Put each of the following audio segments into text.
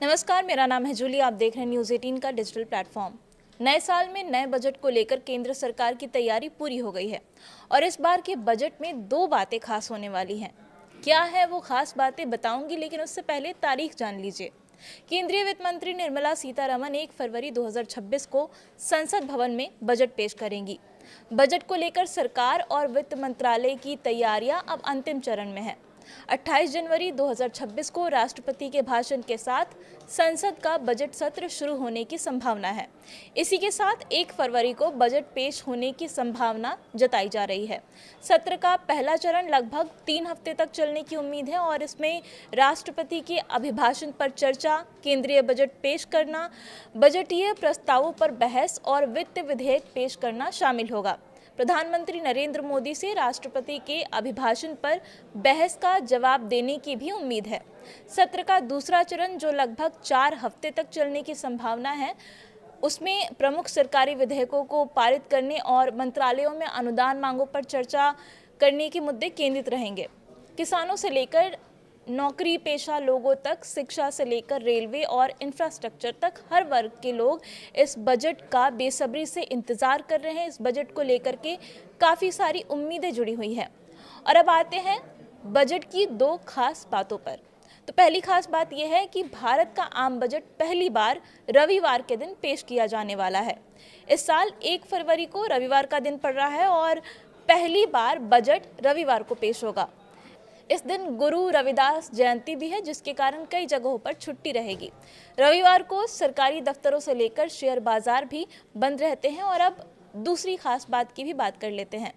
नमस्कार, मेरा नाम है जूली। आप देख रहे हैं न्यूज़ 18 का डिजिटल प्लेटफॉर्म। नए साल में नए बजट को लेकर केंद्र सरकार की तैयारी पूरी हो गई है और इस बार के बजट में दो बातें खास होने वाली हैं। क्या है वो खास बातें बताऊंगी, लेकिन उससे पहले तारीख जान लीजिए। केंद्रीय वित्त मंत्री निर्मला सीतारमण 1 फरवरी 2026 को संसद भवन में बजट पेश करेंगी। बजट को लेकर सरकार और वित्त मंत्रालय की तैयारियां अब अंतिम चरण में है। 28 जनवरी 2026 को राष्ट्रपति के भाषण के साथ संसद का बजट सत्र शुरू होने की संभावना है। इसी के साथ 1 फरवरी को बजट पेश होने की संभावना जताई जा रही है। सत्र का पहला चरण लगभग 3 हफ्ते तक चलने की उम्मीद है और इसमें राष्ट्रपति के अभिभाषण पर चर्चा, केंद्रीय बजट पेश करना, बजटीय प्रस्तावों पर बहस और वित्त विधेयक पेश करना शामिल होगा। प्रधानमंत्री नरेंद्र मोदी से राष्ट्रपति के अभिभाषण पर बहस का जवाब देने की भी उम्मीद है। सत्र का दूसरा चरण, जो लगभग 4 हफ्ते तक चलने की संभावना है, उसमें प्रमुख सरकारी विधेयकों को पारित करने और मंत्रालयों में अनुदान मांगों पर चर्चा करने के मुद्दे केंद्रित रहेंगे। किसानों से लेकर नौकरी पेशा लोगों तक, शिक्षा से लेकर रेलवे और इंफ्रास्ट्रक्चर तक हर वर्ग के लोग इस बजट का बेसब्री से इंतज़ार कर रहे हैं। इस बजट को लेकर के काफ़ी सारी उम्मीदें जुड़ी हुई हैं। और अब आते हैं बजट की दो खास बातों पर। तो पहली खास बात यह है कि भारत का आम बजट पहली बार रविवार के दिन पेश किया जाने वाला है। इस साल 1 फरवरी को रविवार का दिन पड़ रहा है और पहली बार बजट रविवार को पेश होगा। इस दिन गुरु रविदास जयंती भी है, जिसके कारण कई जगहों पर छुट्टी रहेगी। रविवार को सरकारी दफ्तरों से लेकर शेयर बाजार भी बंद रहते हैं। और अब दूसरी खास बात की भी बात कर लेते हैं।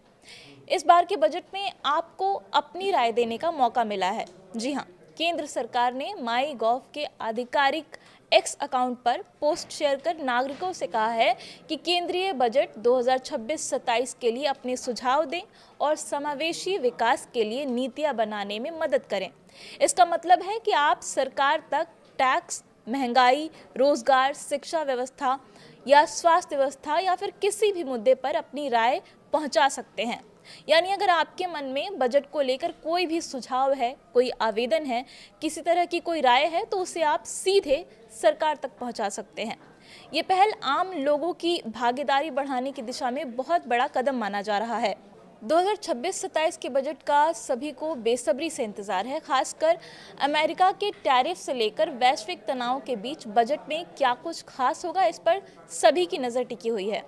इस बार के बजट में आपको अपनी राय देने का मौका मिला है। जी हाँ, केंद्र सरकार ने माई गॉव के आधिकारिक एक्स अकाउंट पर पोस्ट शेयर कर नागरिकों से कहा है कि केंद्रीय बजट 2026-27 के लिए अपने सुझाव दें और समावेशी विकास के लिए नीतियां बनाने में मदद करें। इसका मतलब है कि आप सरकार तक टैक्स, महंगाई, रोजगार, शिक्षा व्यवस्था या स्वास्थ्य व्यवस्था या फिर किसी भी मुद्दे पर अपनी राय पहुंचा सकते हैं। यानी अगर आपके मन में बजट को लेकर कोई भी सुझाव है, कोई आवेदन है, किसी तरह की कोई राय है, तो उसे आप सीधे सरकार तक पहुंचा सकते हैं। ये पहल आम लोगों की भागीदारी बढ़ाने की दिशा में बहुत बड़ा कदम माना जा रहा है। 2026-27 के बजट का सभी को बेसब्री से इंतजार है। खासकर अमेरिका के टैरिफ से लेकर वैश्विक तनाव के बीच बजट में क्या कुछ खास होगा, इस पर सभी की नज़र टिकी हुई है।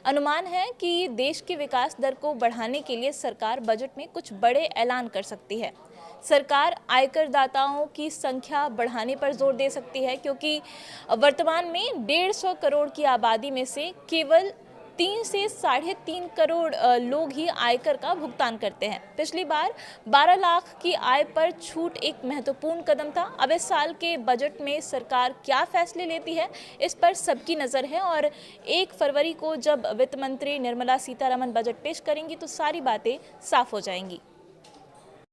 अनुमान है कि देश की विकास दर को बढ़ाने के लिए सरकार बजट में कुछ बड़े ऐलान कर सकती है। सरकार आयकर दाताओं की संख्या बढ़ाने पर जोर दे सकती है, क्योंकि वर्तमान में 150 करोड़ की आबादी में से केवल 3 से 3.5 करोड़ लोग ही आयकर का भुगतान करते हैं। पिछली बार 12 लाख की आय पर छूट एक महत्वपूर्ण कदम था। अब इस साल के बजट में सरकार क्या फैसले लेती है, इस पर सबकी नज़र है। और 1 फरवरी को जब वित्त मंत्री निर्मला सीतारमण बजट पेश करेंगी तो सारी बातें साफ हो जाएंगी।